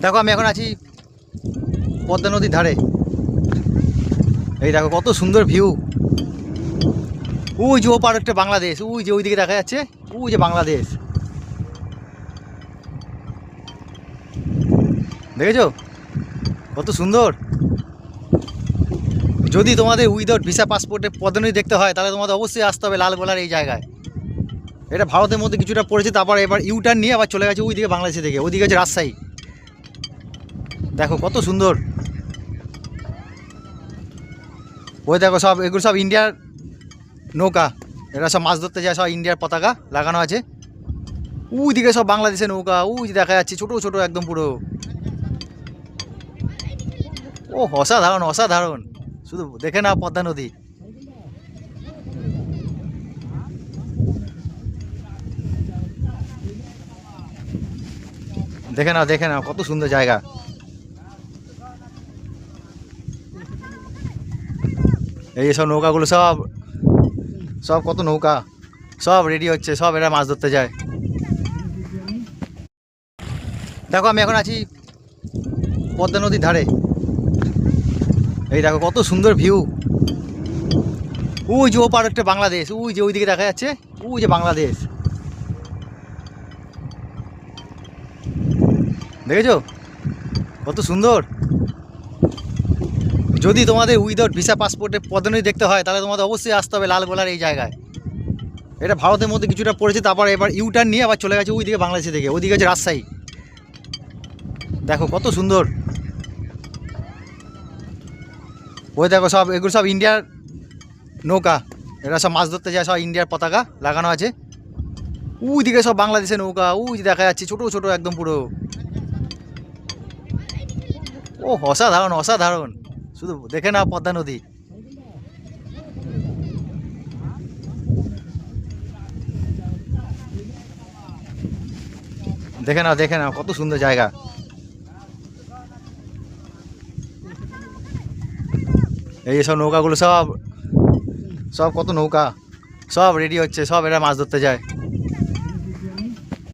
দেখো আমি এখন আছি পদ্মা নদীর ধারে। এই দেখো কত সুন্দর ভিউ। ওই যে ও পার একটা বাংলাদেশ, ওই যে ওইদিকে দেখা যাচ্ছে, ওই যে বাংলাদেশ, দেখেছো কত সুন্দর। যদি তোমাদের উইদাউট ভিসা পাসপোর্টে পদ্মা নদী দেখতে হয় তাহলে তোমাদের অবশ্যই আসতে হবে লালগোলার এই জায়গায়। এটা ভারতের মধ্যে কিছুটা পড়েছে, তারপর এবার ইউটার্ন নিয়ে আবার চলে গেছে ওইদিকে বাংলাদেশে থেকে, ওইদিকে হচ্ছে রাজশাহী। দেখো কত সুন্দর। ওই দেখো সব এগুলো সব ইন্ডিয়ার নৌকা, এরা সব মাছ ধরতে যায়, সব ইন্ডিয়ার পতাকা লাগানো আছে। ওই দিকে সব বাংলাদেশের নৌকা, ওই যে দেখা যাচ্ছে ছোটো ছোটো একদম পুরো। ও অসাধারণ অসাধারণ, শুধু দেখে নাও পদ্মা নদী। দেখে নাও কত সুন্দর জায়গা। এই সব নৌকাগুলো সব সব কত নৌকা, সব রেডি হচ্ছে, সব এরা মাছ ধরতে যায়। দেখো আমি এখন আছি পদ্মা নদীর ধারে। এই দেখো কত সুন্দর ভিউ। ওই যে ও পার একটা বাংলাদেশ, ওই যে ওইদিকে দেখা যাচ্ছে, ওই যে বাংলাদেশ, দেখেছো কত সুন্দর। যদি তোমাদের উইদাউট ভিসা পাসপোর্টে পদ্মা নদী দেখতে হয় তাহলে তোমাদের অবশ্যই আসতে হবে লালগোলার এই জায়গায়। এটা ভারতের মধ্যে কিছুটা পড়েছে, তারপর এবার ইউটার্ন নিয়ে আবার চলে গেছে ওইদিকে বাংলাদেশে থেকে, ওইদিকে হচ্ছে রাজশাহী। দেখো কত সুন্দর। ওই দেখো সব এগুলো সব ইন্ডিয়ার নৌকা, এরা সব মাছ ধরতে যায়, সব ইন্ডিয়ার পতাকা লাগানো আছে। ওই দিকে সব বাংলাদেশের নৌকা, ওই যে দেখা যাচ্ছে ছোটো ছোটো একদম পুরো। ও অসাধারণ অসাধারণ, শুধু দেখে নাও পদ্মা নদী। দেখে নাও কত সুন্দর জায়গা। এই সব নৌকাগুলো সব সব কত নৌকা, সব রেডি হচ্ছে, সব এরা মাছ ধরতে যায়।